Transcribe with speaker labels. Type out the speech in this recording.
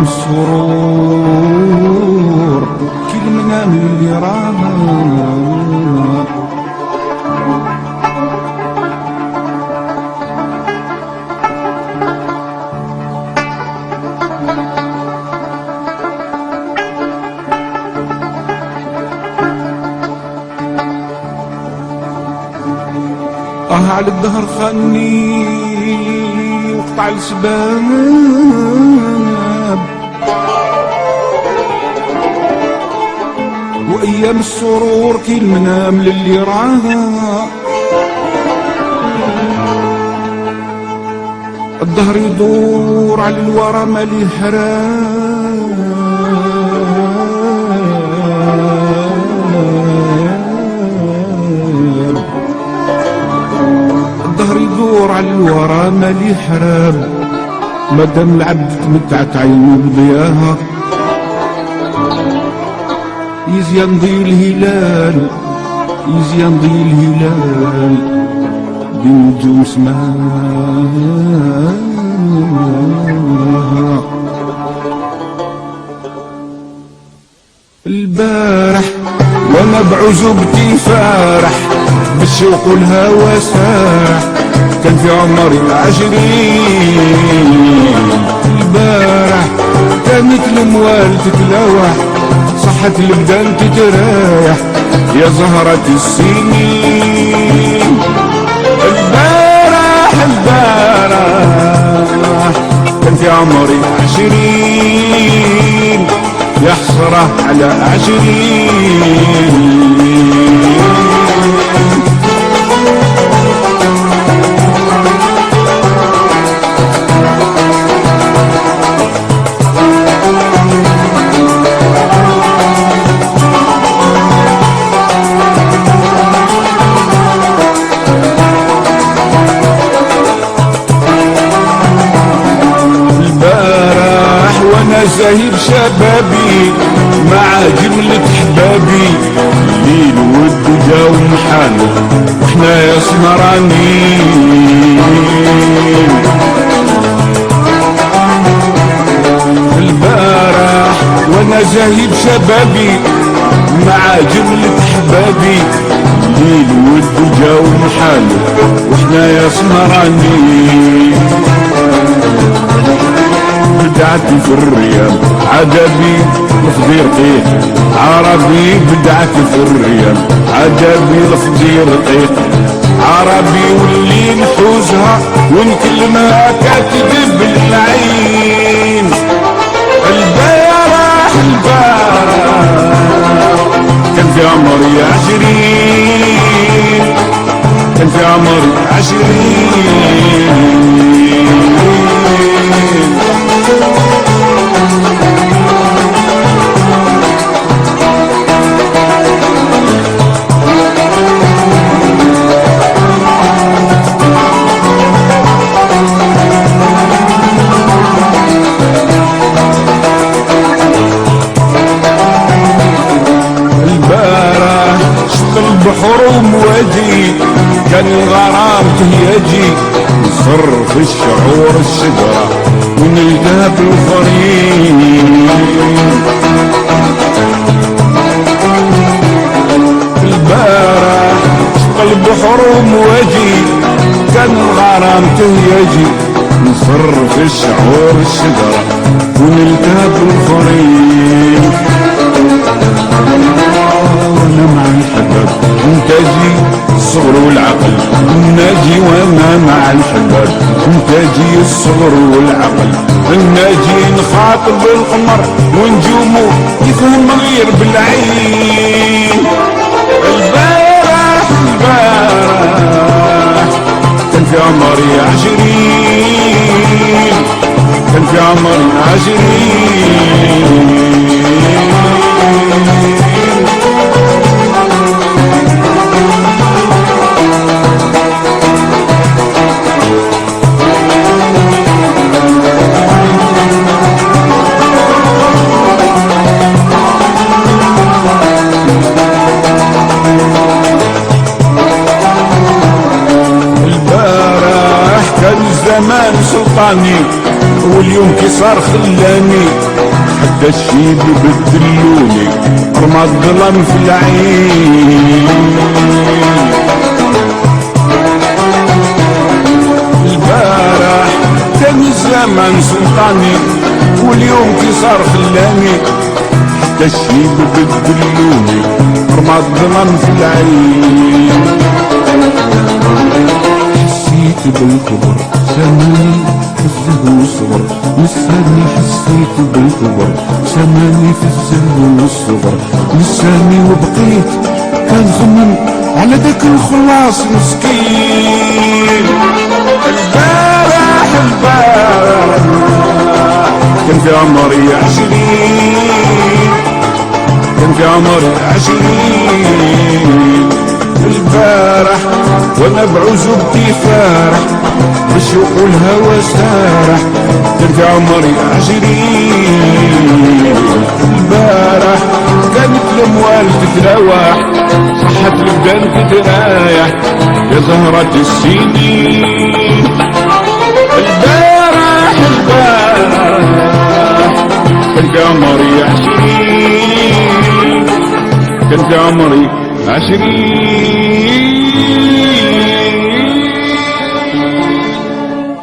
Speaker 1: وأيام السرور كل منام اللي راه على الدهر خاني وقطع السباب وأيام السرور كي المنام للي راها الدهر يدور على الورى مالي حرام يدور على الورى مالي حرام مادام العبد تمتعت عينه بضياها يزيان ضي الهلال يزيان ضي الهلال بنجوم سماها البارح وانا بعزوبتي فارح بالشوق والهوى ساح كان في عمري 20 البارح كانت الموال تتلوح صحت البدان تترايح يا زهرة السنين البارح كان في عمري 20 يا حسرة على 20 زاهد شبابي مع جملة حبابي الليل والدجا ومحال واحنا يا سمرانين البارح وانا زاهد شبابي مع جملة حبابي الليل والدجا ومحال واحنا يا سمرانين بدعت في الريال عجبي لفظي رقيق عربي بدعت في الريال عجبي لفظي رقيق عربي واللي نحوزها ونكلمها كاتب بالعين البارح كان في عمري 20 كان في عمري 20 البحر ومواجي كان الغرام تهيجي نصر في الشعور الشجرة ونلقاها بالفريق البارح شق البحر ومواجي كان الغرام تهيجي نصر في الشعور الشجرة ونلقاها بالفريق وانا مع الحباب انتاجي الصغر والعقل الناجي وانا مع الحباب انتاجي الصغر والعقل الناجي نخاطب القمر ونجومه يفهم غير بالعين البارح كان في عمري 20 كان في عمري 20 الزمان سلطاني واليوم كي صار خلاني حتى الشيب بدلوني رمى الظلام في العين. البارح كان الزمان سلطاني واليوم كي صار خلاني حتى الشيب بدلوني رمى الظلام في العين. حسيت بالكبر سماني في الزهو والصغر لساني حسيت بالكبر سماني في الزهو والصغر لساني وبقيت كان خمم على ذاك الخلاص مسكين. البارح كان في عمري 20 كان في عمري 20 البارح وانا بعزوبتي فارح بالشوق والهوى سارح كان في عمري 20 البارح كانت الاموال تتراوح صحت البدان تترايح يا زهرة السنين. البارح كان في عمري 20 كان في عمري 20